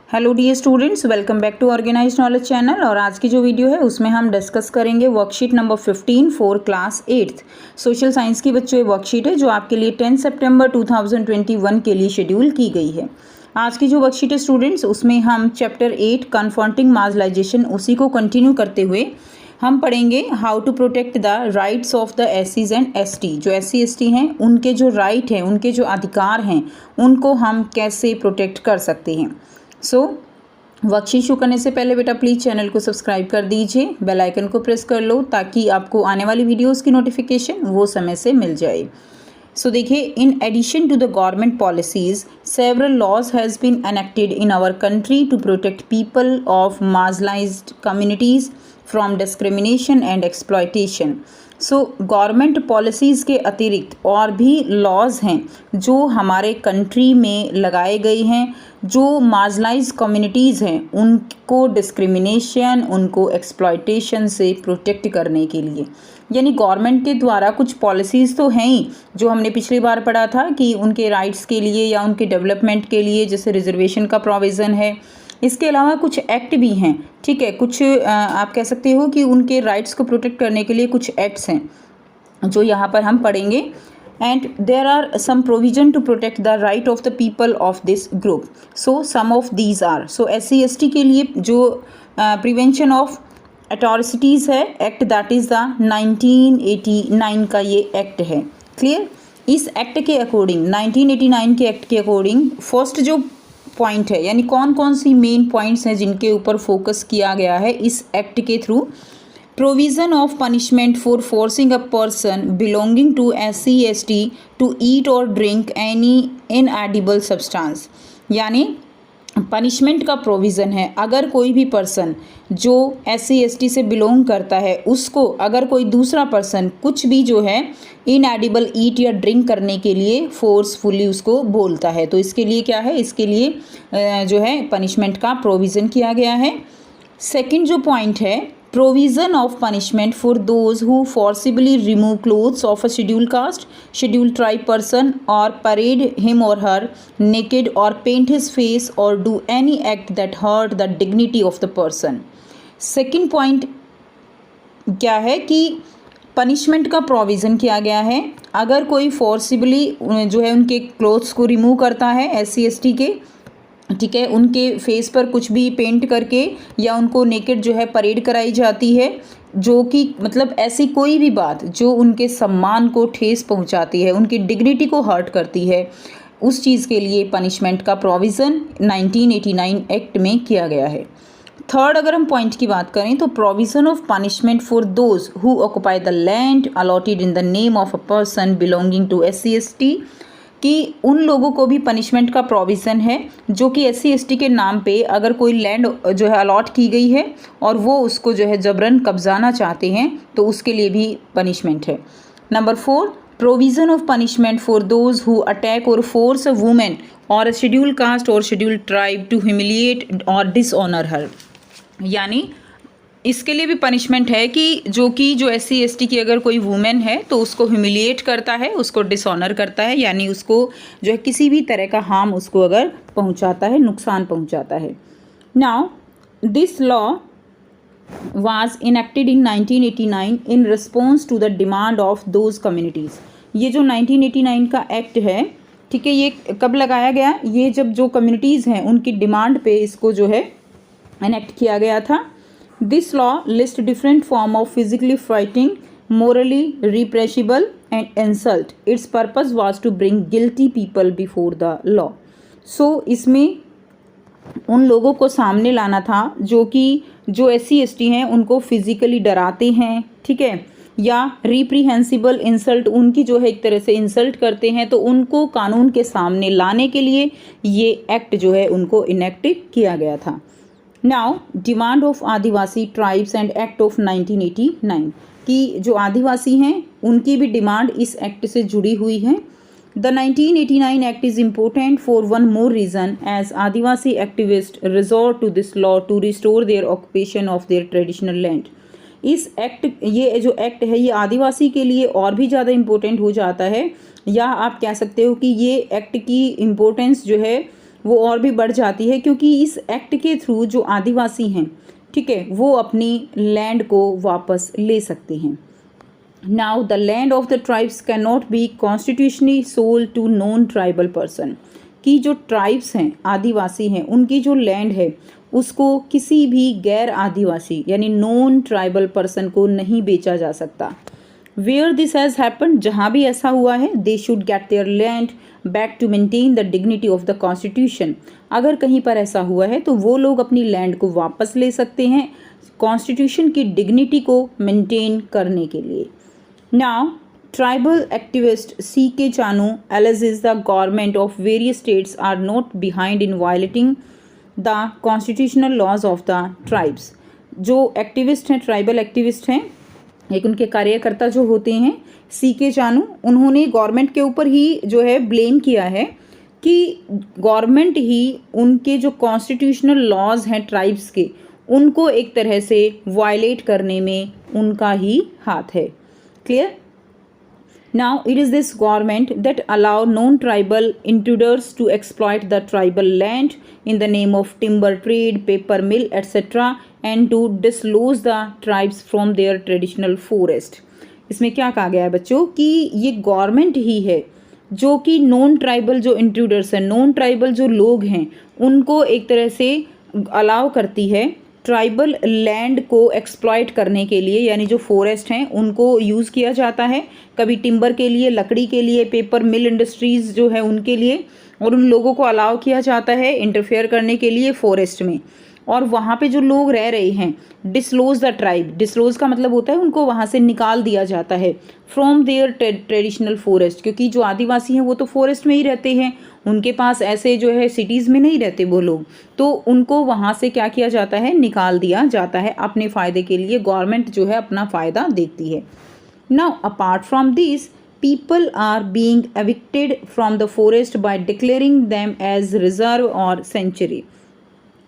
Hello dear students, welcome back to organised knowledge channel. और आज की जो वीडियो है उसमें हम डिस्कस करेंगे worksheet number 15 for class 8th social science की बच्चों ये वर्कशीट है जो आपके लिए 10 सितंबर 2021 के लिए शेड्यूल की गई है। आज की जो वर्कशीट है स्टूडेंट्स उसमें हम चैप्टर 8 कन्फ्रंटिंग मार्जिनलाइजेशन उसी को कंटिन्यू करते हुए हम पढ़ेंगे how to protect the rights of the एससीज एंड एसटी। जो एससी एसटी हैं उनके जो राइट हैं, उनके जो अधिकार हैं, उनको हम कैसे प्रोटेक्ट कर सकते हैं। वर्कशीट शुरू करने से पहले बेटा प्लीज़ चैनल को सब्सक्राइब कर दीजिए, बेल आइकन को प्रेस कर लो ताकि आपको आने वाली वीडियोस की नोटिफिकेशन वो समय से मिल जाए। देखिए, in addition to the government policies several laws has been enacted in our country to protect people of marginalised communities from discrimination and exploitation. Government policies के अतिरिक्त और भी लॉज हैं जो हमारे कंट्री में लगाए गए हैं, जो मार्जिनलाइज्ड कम्युनिटीज़ हैं उनको डिस्क्रिमिनेशन, उनको एक्सप्लॉयटेशन से प्रोटेक्ट करने के लिए। यानी गवर्नमेंट के द्वारा कुछ पॉलिसीज़ तो हैं ही, जो हमने पिछली बार पढ़ा था कि उनके राइट्स के लिए या उनके डेवलपमेंट के लिए, जैसे रिजर्वेशन का प्रोविज़न है। इसके अलावा कुछ एक्ट भी हैं, ठीक है, कुछ आप कह सकते हो कि उनके राइट्स को प्रोटेक्ट करने के लिए कुछ एक्ट्स हैं जो यहाँ पर हम पढ़ेंगे। And there are some provision to protect the right of the people of this group. Some of these are, SC ST के लिए जो प्रिवेंशन ऑफ एट्रॉसिटीज़ है एक्ट, दैट इज़ द 1989 का ये एक्ट है। क्लियर? इस एक्ट के according, 1989 के एक्ट के अकॉर्डिंग फर्स्ट जो पॉइंट है, यानी कौन कौन सी मेन पॉइंट्स हैं जिनके ऊपर फोकस किया गया है इस एक्ट के थ्रू। Provision of punishment for forcing a person belonging to SC ST to eat और ड्रिंक एनी इनएडिबल सब्सटेंस। यानी पनिशमेंट का प्रोविज़न है, अगर कोई भी पर्सन जो SC ST से बिलोंग करता है उसको अगर कोई दूसरा पर्सन कुछ भी जो है इनएडिबल ईट या ड्रिंक करने के लिए फोर्सफुली उसको बोलता है, तो इसके लिए क्या है, इसके लिए जो है पनिशमेंट का प्रोविज़न किया गया है। सेकंड जो पॉइंट है, provision of punishment for those who forcibly remove clothes of a schedule caste, schedule tribe person और परेड हिम और हर नेकेड और पेंट हिज फेस और do any act that hurt the dignity of the person. Second point क्या है कि punishment का provision किया गया है, अगर कोई फोर्सिबली जो है उनके क्लोथ्स को रिमूव करता है SC ST के, ठीक है, उनके फेस पर कुछ भी पेंट करके या उनको नेकेड जो है परेड कराई जाती है, जो कि मतलब ऐसी कोई भी बात जो उनके सम्मान को ठेस पहुंचाती है, उनकी डिग्निटी को हर्ट करती है, उस चीज़ के लिए पनिशमेंट का प्रोविज़न 1989 एक्ट में किया गया है। थर्ड अगर हम पॉइंट की बात करें तो provision of punishment for those who occupy the land allotted in the name of a person belonging to SC ST, कि उन लोगों को भी पनिशमेंट का प्रोविज़न है जो कि SC ST के नाम पे अगर कोई लैंड जो है अलॉट की गई है और वो उसको जो है जबरन कब्जाना चाहते हैं तो उसके लिए भी पनिशमेंट है। Number 4, provision of punishment for those who attack और फोर्स अ वुमेन और शेड्यूल कास्ट और शेड्यूल ट्राइब टू ह्यूमिलिएट और डिसऑनर हर। यानी इसके लिए भी पनिशमेंट है कि जो SC ST की अगर कोई वुमेन है तो उसको ह्यूमिलिएट करता है, उसको डिसऑनर करता है, यानी उसको जो है किसी भी तरह का हार्म उसको अगर पहुंचाता है, नुकसान पहुंचाता है। Now this law was enacted in 1989 in response to the demand of those communities. ये जो 1989 का एक्ट है, ठीक है, ये कब लगाया गया, ये जब जो कम्युनिटीज़ हैं उनकी डिमांड पे इसको जो है एनेक्ट किया गया था। This law lists different form of physically fighting, morally repressible and insult. Its purpose was to bring guilty people before the law. इसमें उन लोगों को सामने लाना था जो SC ST हैं उनको फिजिकली डराते हैं, ठीक है, या रिप्रीहेंसिबल इंसल्ट, उनकी जो है एक तरह से इंसल्ट करते हैं, तो उनको कानून के सामने लाने के लिए ये एक्ट जो है उनको इनेक्ट किया गया था। Now demand of Adivasi tribes and act of 1989, कि जो आदिवासी हैं उनकी भी डिमांड इस एक्ट से जुड़ी हुई है। The 1989 act is important for one more reason as adivasi activist resort to this law to restore their occupation of their traditional land. इस एक्ट, ये जो एक्ट है ये आदिवासी के लिए और भी ज़्यादा इम्पोर्टेंट हो जाता है, या आप कह सकते हो कि ये एक्ट की इम्पोर्टेंस जो है वो और भी बढ़ जाती है, क्योंकि इस एक्ट के थ्रू जो आदिवासी हैं, ठीक है, वो अपनी लैंड को वापस ले सकते हैं। Now the land of the tribes can not be constitutionally sold to non tribal person, कि जो ट्राइब्स हैं, आदिवासी हैं, उनकी जो लैंड है उसको किसी भी गैर आदिवासी यानी नॉन ट्राइबल पर्सन को नहीं बेचा जा सकता। वेयर दिस हैज़ हैपन, जहाँ भी ऐसा हुआ है, they should get their land back to maintain the dignity of the constitution. अगर कहीं पर ऐसा हुआ है तो वो लोग अपनी लैंड को वापस ले सकते हैं कॉन्स्टिट्यूशन की डिग्निटी को मेंटेन करने के लिए। Now tribal activist C.K. Chanu alleges the government of various states are not behind in violating the constitutional laws of the tribes। जो एक्टिविस्ट हैं, ट्राइबल एक्टिविस्ट हैं, एक उनके कार्यकर्ता जो होते हैं C.K. चानू, उन्होंने गवर्नमेंट के ऊपर ही जो है ब्लेम किया है कि गवर्नमेंट ही उनके जो कॉन्स्टिट्यूशनल लॉज हैं ट्राइब्स के, उनको एक तरह से वायलेट करने में उनका ही हाथ है। Clear? Now it is this government that allow non-tribal intruders to exploit the tribal land in the name of timber trade, paper mill, etc. and to dislodge the tribes from their traditional forest। इसमें क्या कहा गया है बच्चों कि ये government ही है जो कि नॉन ट्राइबल जो इंट्रूडर्स हैं, नॉन ट्राइबल जो लोग हैं, उनको एक तरह से अलाउ करती है ट्राइबल लैंड को एक्सप्लॉइट करने के लिए, यानी जो फॉरेस्ट हैं उनको यूज़ किया जाता है कभी टिम्बर के लिए, लकड़ी के लिए, पेपर मिल इंडस्ट्रीज़ जो है उनके लिए, और उन लोगों को अलाउ किया जाता है इंटरफेयर करने के लिए फॉरेस्ट में। और वहाँ पे जो लोग रह रहे हैं, डिसलोज द ट्राइब, डिसलोज का मतलब होता है उनको वहाँ से निकाल दिया जाता है फ्रॉम देयर ट्रेडिशनल फॉरेस्ट, क्योंकि जो आदिवासी हैं वो तो फॉरेस्ट में ही रहते हैं, उनके पास ऐसे जो है सिटीज़ में नहीं रहते वो लोग, तो उनको वहाँ से क्या किया जाता है, निकाल दिया जाता है अपने फ़ायदे के लिए। गवर्नमेंट जो है अपना फ़ायदा देखती है। Now apart from this people are being evicted from the forest by declaring them as reserve और sanctuary।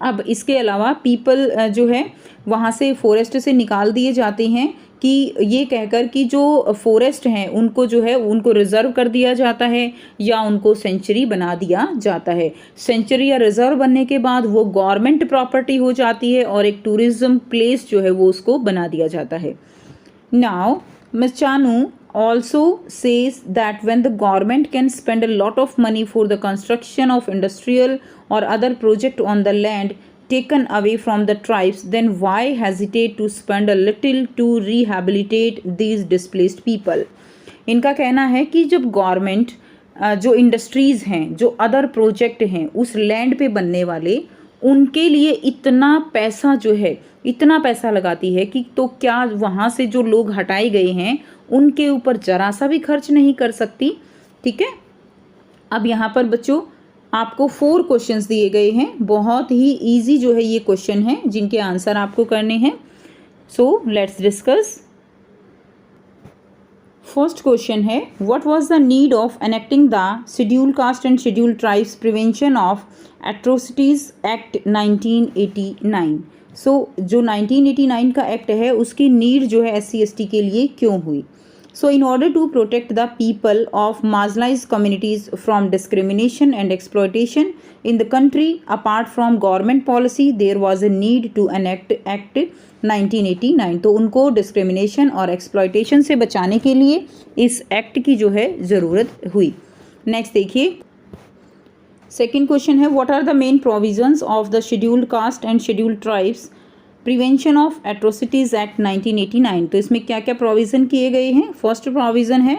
अब इसके अलावा पीपल जो है वहाँ से फॉरेस्ट से निकाल दिए जाते हैं कि ये कहकर कि जो फॉरेस्ट हैं उनको जो है उनको रिज़र्व कर दिया जाता है या उनको सेंचुरी बना दिया जाता है। सेंचुरी या रिज़र्व बनने के बाद वो गवर्नमेंट प्रॉपर्टी हो जाती है और एक टूरिज्म प्लेस जो है वो उसको बना दिया जाता है। Now miss Chanu also says that when the government can spend a lot of money for the construction of industrial or other project on the land taken away from the tribes, then why hesitate to spend a little to rehabilitate these displaced people। इनका कहना है कि जब government जो industries हैं, जो other project हैं उस लैंड पे बनने वाले, उनके लिए इतना पैसा जो है, इतना पैसा लगाती है कि तो क्या वहाँ से जो लोग हटाए गए हैं उनके ऊपर जरा सा भी खर्च नहीं कर सकती। ठीक है, अब यहाँ पर बच्चों आपको 4 क्वेश्चंस दिए गए हैं, बहुत ही इजी जो है ये क्वेश्चन है जिनके आंसर आपको करने हैं। So let's discuss. First question है, what was the need of enacting the schedule caste and schedule tribes prevention of atrocities act 1989। So जो 1989 का एक्ट है उसकी नीड जो है SC/ST के लिए क्यों हुई। So in order to protect the people of marginalised communities from discrimination and exploitation in the country apart from government policy there was a need to enact act 1989। तो उनको डिस्क्रिमिनेशन और exploitation से बचाने के लिए इस एक्ट की जो है ज़रूरत हुई। नेक्स्ट देखिए, सेकेंड क्वेश्चन है, what are the main provisions of the scheduled caste and scheduled tribes prevention of atrocities act 1989। तो इसमें क्या क्या प्रोविज़न किए गए हैं। फर्स्ट प्रोविज़न है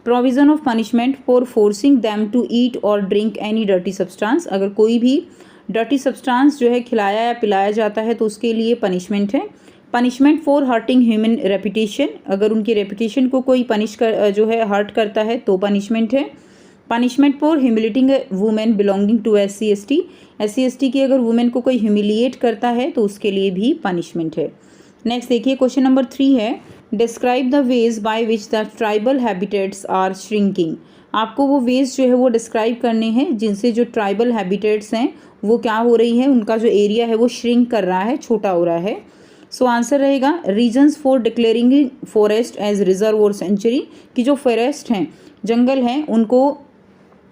provision of punishment for forcing them to eat और ड्रिंक एनी डर्टी सब्सटेंस। अगर कोई भी डर्टी सब्सटेंस जो है खिलाया या पिलाया जाता है तो उसके लिए पनिशमेंट है। Punishment for hurting human reputation, अगर उनकी रेपुटेशन को कोई पनिश कर जो है हर्ट करता है तो पनिशमेंट है। Punishment for humiliating a women belonging to SC/ST की अगर वुमेन को कोई ह्यूमिलिएट करता है तो उसके लिए भी पनिशमेंट है। नेक्स्ट देखिए, क्वेश्चन नंबर 3 है, describe the ways by which the tribal habitats are shrinking. आपको वो वेज जो है वो डिस्क्राइब करने हैं जिनसे जो ट्राइबल हैबिटेट्स हैं वो क्या हो रही है, उनका जो एरिया है वो श्रिंक कर रहा है, छोटा हो रहा है। सो आंसर रहेगा reasons for declaring forest as reserve और सेंचुरी, कि जो फॉरेस्ट हैं, जंगल हैं, उनको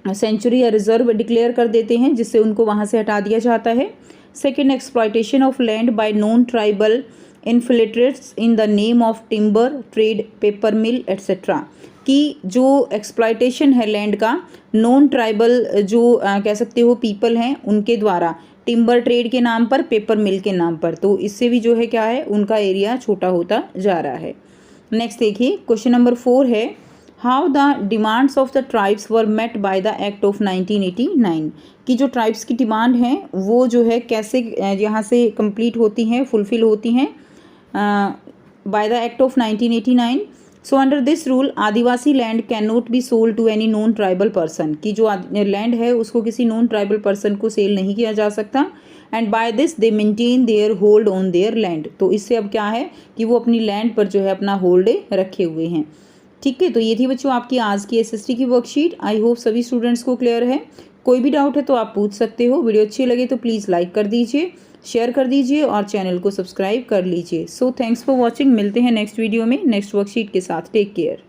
सेंचुरी या रिजर्व डिक्लेयर कर देते हैं, जिससे उनको वहाँ से हटा दिया जाता है। Second, exploitation of land bye non tribal infiltrates in the name of timber trade, paper mill etcetera, कि जो एक्सप्लॉयटेशन है लैंड का नॉन ट्राइबल जो कह सकते हो पीपल हैं उनके द्वारा, टिम्बर ट्रेड के नाम पर, पेपर मिल के नाम पर, तो इससे भी जो है क्या है उनका एरिया छोटा होता जा रहा है। नेक्स्ट देखिए क्वेश्चन नंबर 4 है, how the demands of the tribes were met by the act of 1989, कि जो ट्राइब्स की डिमांड हैं वो जो है कैसे यहाँ से कंप्लीट होती हैं, फुलफिल होती हैं by the act of 1989। So under this rule adivasi land can not be sold to any non tribal person, कि जो लैंड है उसको किसी नॉन ट्राइबल पर्सन को सेल नहीं किया जा सकता। And by this they maintain their hold on their land, तो इससे अब क्या है कि वो अपनी लैंड पर जो है अपना होल्ड रखे हुए हैं। ठीक है, तो ये थी बच्चों आपकी आज की एसएसटी की वर्कशीट। आई होप सभी स्टूडेंट्स को क्लियर है। कोई भी डाउट है तो आप पूछ सकते हो। वीडियो अच्छी लगे तो प्लीज़ लाइक कर दीजिए, शेयर कर दीजिए और चैनल को सब्सक्राइब कर लीजिए। So thanks for watching. मिलते हैं नेक्स्ट वीडियो में नेक्स्ट वर्कशीट के साथ। Take care.